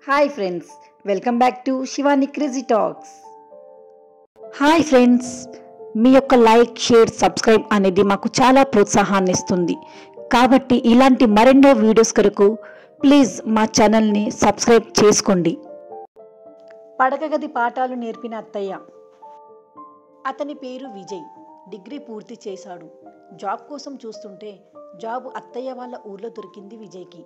Hi friends, welcome back to Shivani crazy talks. Hi friends, మీ యొక్క like, share, subscribe అనేది మాకు చాలా ప్రోత్సాహాన్ని ఇస్తుంది. కాబట్టి ఇలాంటి మరెన్నో వీడియోస్ కొరకు ప్లీజ్ మా ఛానల్ని సబ్స్క్రైబ్ చేసుకోండి. పడకగది పాఠాలు నేర్పిన అత్తయ్య. అతని పేరు విజయ్. డిగ్రీ పూర్తి చేశాడు. జాబ్ కోసం చూస్తుంటే జాబ్ అత్తయ్య వాళ్ళ ఊర్లో దొరికింది విజయ్కి.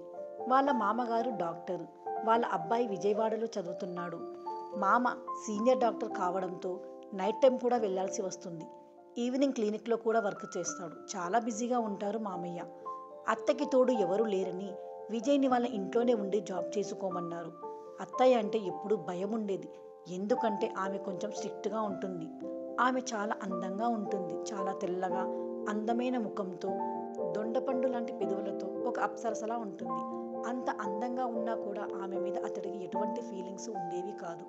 వాళ్ళ మామగారు డాక్టర్. వాళ్ళ అబ్బాయి విజయవాడలో చదువుతున్నాడు. మామ సీనియర్ డాక్టర్ కావడంతో నైట్ టైం కూడా వెళ్లాల్సి వస్తుంది. ఈవినింగ్ క్లినిక్లో కూడా వర్క్ చేస్తాడు. చాలా బిజీగా ఉంటారు మామయ్య. అత్తకి తోడు ఎవరూ లేరని విజయ్ని వాళ్ళ ఇంట్లోనే ఉండి జాబ్ చేసుకోమన్నారు. అత్తయ్య అంటే ఎప్పుడూ భయం ఉండేది. ఎందుకంటే ఆమె కొంచెం స్ట్రిక్ట్గా ఉంటుంది. ఆమె చాలా అందంగా ఉంటుంది. చాలా తెల్లగా, అందమైన ముఖంతో, దొండపండు లాంటి పెదవులతో ఒక అప్సరసలా ఉంటుంది. అంత అందంగా ఉన్నా కూడా ఆమె మీద అతడికి ఎటువంటి ఫీలింగ్స్ ఉండేవి కాదు.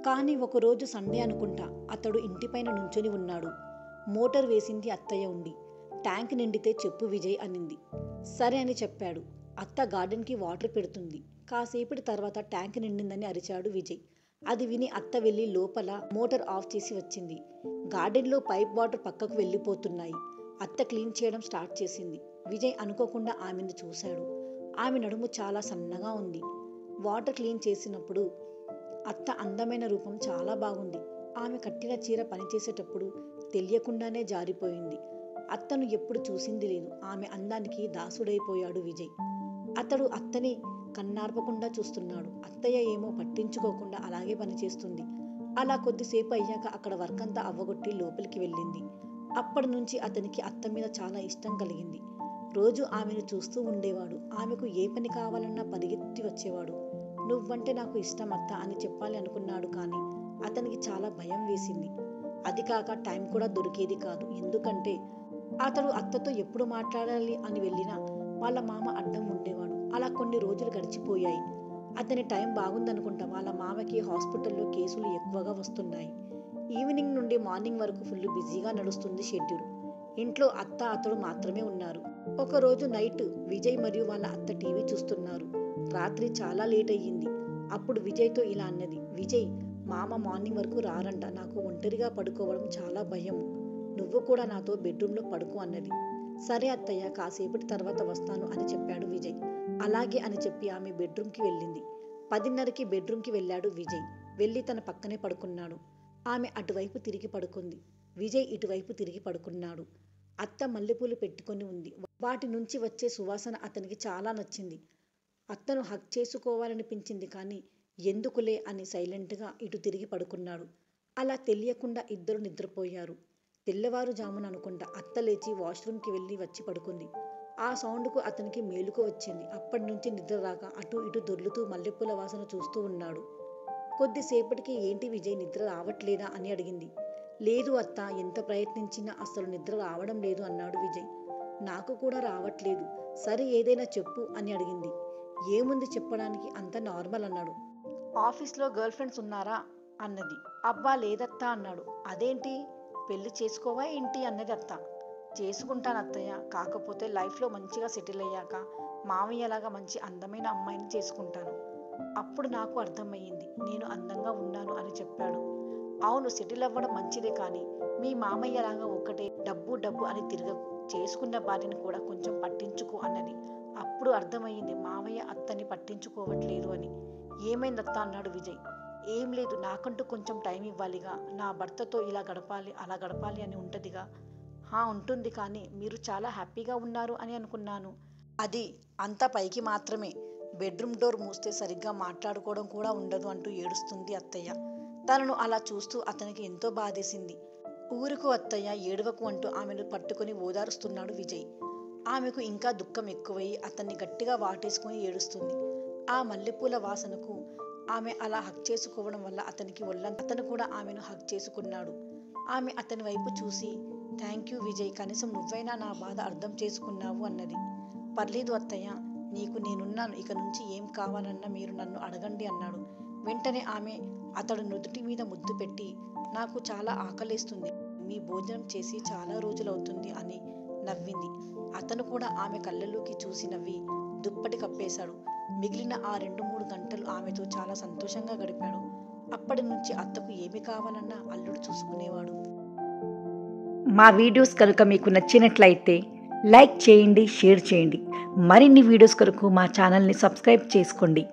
కానీ ఒకరోజు సండే అనుకుంటా అతడు ఇంటిపైన నుంచొని ఉన్నాడు. మోటార్ వేసింది అత్తయ్య ఉండి. ట్యాంక్ నిండితే చెప్పు విజయ్ అనింది. సరే అని చెప్పాడు. అత్త గార్డెన్కి వాటర్ పెడుతుంది. కాసేపటి తర్వాత ట్యాంక్ నిండిందని అరిచాడు విజయ్. అది విని అత్త వెళ్ళి లోపల మోటార్ ఆఫ్ చేసి వచ్చింది. గార్డెన్లో పైప్ వాటర్ పక్కకు వెళ్ళిపోతున్నాయి. అత్త క్లీన్ చేయడం స్టార్ట్ చేసింది. విజయ్ అనుకోకుండా ఆమెను చూశాడు. ఆమె నడుము చాలా సన్నగా ఉంది. వాటర్ క్లీన్ చేసినప్పుడు అత్త అందమైన రూపం చాలా బాగుంది. ఆమె కట్టిన చీర పనిచేసేటప్పుడు తెలియకుండానే జారిపోయింది. అత్తను ఎప్పుడు చూసింది లేదు. ఆమె అందానికి దాసుడైపోయాడు విజయ్. అతడు అత్తని కన్నార్పకుండా చూస్తున్నాడు. అత్తయ్య ఏమో పట్టించుకోకుండా అలాగే పనిచేస్తుంది. అలా కొద్దిసేపు అయ్యాక అక్కడ వర్క్ అంతా అవ్వగొట్టి లోపలికి వెళ్ళింది. అప్పటి నుంచి అతనికి అత్త మీద చాలా ఇష్టం కలిగింది. రోజు ఆమెను చూస్తూ ఉండేవాడు. ఆమెకు ఏ పని కావాలన్నా పరిగెత్తి వచ్చేవాడు. నువ్వంటే నాకు ఇష్టం అత్త అని చెప్పాలి అనుకున్నాడు. కానీ అతనికి చాలా భయం వేసింది. అది కాక టైం కూడా దొరికేది కాదు. ఎందుకంటే అతడు అత్తతో ఎప్పుడు మాట్లాడాలి అని వెళ్ళినా వాళ్ళ మామ అడ్డం ఉండేవాడు. అలా కొన్ని రోజులు గడిచిపోయాయి. అతని టైం బాగుందనుకుంటా వాళ్ళ మామకి హాస్పిటల్లో కేసులు ఎక్కువగా వస్తున్నాయి. ఈవినింగ్ నుండి మార్నింగ్ వరకు ఫుల్ బిజీగా నడుస్తుంది షెడ్యూల్. ఇంట్లో అత్త అతడు మాత్రమే ఉన్నారు. ఒకరోజు నైట్ విజయ్ మరియు వాళ్ళ అత్త టీవీ చూస్తున్నారు. రాత్రి చాలా లేట్ అయ్యింది. అప్పుడు విజయ్తో ఇలా అన్నది. విజయ్, మామ మార్నింగ్ వరకు రారంట. నాకు ఒంటరిగా పడుకోవడం చాలా భయం. నువ్వు కూడా నాతో బెడ్రూమ్లో పడుకో అన్నది. సరే అత్తయ్య, కాసేపటి తర్వాత వస్తాను అని చెప్పాడు విజయ్. అలాగే అని చెప్పి ఆమె బెడ్రూమ్కి వెళ్ళింది. 10:30కి బెడ్రూమ్కి వెళ్ళాడు విజయ్. వెళ్ళి తన పక్కనే పడుకున్నాడు. ఆమె అటువైపు తిరిగి పడుకుంది. విజయ్ ఇటువైపు తిరిగి పడుకున్నాడు. అత్త మల్లెపూలు పెట్టుకొని ఉంది. వాటి నుంచి వచ్చే సువాసన అతనికి చాలా నచ్చింది. అత్తను హగ్ చేసుకోవాలనిపించింది. కానీ ఎందుకులే అని సైలెంట్గా ఇటు తిరిగి పడుకున్నాడు. అలా తెలియకుండా ఇద్దరు నిద్రపోయారు. తెల్లవారుజామున అనుకుంటా అత్త లేచి వాష్రూమ్కి వెళ్ళి వచ్చి పడుకుంది. ఆ సౌండ్కు అతనికి మేలుకు వచ్చింది. అప్పటి నుంచి నిద్ర రాక అటు ఇటు దొర్లుతూ మల్లెపూల వాసన చూస్తూ ఉన్నాడు. కొద్దిసేపటికి ఏంటి విజయ్, నిద్ర రావట్లేదా అని అడిగింది. లేదు అత్త, ఎంత ప్రయత్నించినా అస్సలు నిద్ర రావడం లేదు అన్నాడు విజయ్. నాకు కూడా రావట్లేదు. సరే ఏదైనా చెప్పు అని అడిగింది. ఏముంది చెప్పడానికి, అంత నార్మల్ అన్నాడు. ఆఫీస్లో గర్ల్ ఫ్రెండ్స్ ఉన్నారా అన్నది. అబ్బా లేదత్తా అన్నాడు. అదేంటి, పెళ్లి చేసుకోవా ఏంటి అన్నది అత్త. చేసుకుంటాను అత్తయ్య, కాకపోతే లైఫ్లో మంచిగా సెటిల్ అయ్యాక మామయ్యలాగా మంచి అందమైన అమ్మాయిని చేసుకుంటాను. అప్పుడు నాకు అర్థమయ్యింది నేను అందంగా ఉన్నాను అని చెప్పాడు. అవును, సెటిల్ అవ్వడం మంచిదే, కానీ మీ మామయ్యలాగా ఒక్కటే డబ్బు డబ్బు అని తిరగకు. చేసుకున్న భార్యని కూడా కొంచెం పట్టించుకో అన్నది. అప్పుడు అర్థమయ్యింది మామయ్య అత్తని పట్టించుకోవట్లేదు అని. ఏమైందత్తా అన్నాడు విజయ్. ఏం లేదు, నాకంటూ కొంచెం టైం ఇవ్వాలిగా. నా భర్తతో ఇలా గడపాలి అలా గడపాలి అని ఉంటుందిగా. ఉంటుంది, కానీ మీరు చాలా హ్యాపీగా ఉన్నారు అని అనుకున్నాను. అది అంతా పైకి మాత్రమే. బెడ్రూమ్ డోర్ మూస్తే సరిగ్గా మాట్లాడుకోవడం కూడా ఉండదు అంటూ ఏడుస్తుంది అత్తయ్య. తనను అలా చూస్తూ అతనికి ఎంతో బాధేసింది. ఊరుకు అత్తయ్య, ఏడవకు అంటూ ఆమెను పట్టుకొని ఓదారుస్తున్నాడు విజయ్. ఆమెకు ఇంకా దుఃఖం ఎక్కువయ్యి అతన్ని గట్టిగా వాటేసుకుని ఏడుస్తుంది. ఆ మల్లెపూల వాసనకు ఆమె అలా హగ్ చేసుకోవడం వల్ల అతనికి అతను కూడా ఆమెను హగ్ చేసుకున్నాడు. ఆమె అతని వైపు చూసి, థ్యాంక్ యూ విజయ్, కనీసం నువ్వైనా నా బాధ అర్థం చేసుకున్నావు అన్నది. పర్లేదు అత్తయ్య, నీకు నేనున్నాను. ఇక నుంచి ఏం కావాలన్నా మీరు నన్ను అడగండి అన్నాడు. వెంటనే ఆమె అతడు నుదుటి మీద ముద్దు పెట్టి, నాకు చాలా ఆకలేస్తుంది, మీ భోజనం చేసి చాలా రోజులవుతుంది అని నవ్వింది. అతను కూడా ఆమె కళ్ళలోకి చూసి నవ్వి దుప్పటి కప్పేశాడు. మిగిలిన ఆ 2-3 గంటలు ఆమెతో చాలా సంతోషంగా గడిపాడు. అప్పటి నుంచి అత్తకు ఏమి కావాలన్నా అల్లుడు చూసుకునేవాడు. మా వీడియోస్ కనుక మీకు నచ్చినట్లయితే లైక్ చేయండి, షేర్ చేయండి. మరిన్ని వీడియోస్ కొరకు మా ఛానల్ని సబ్స్క్రైబ్ చేసుకోండి.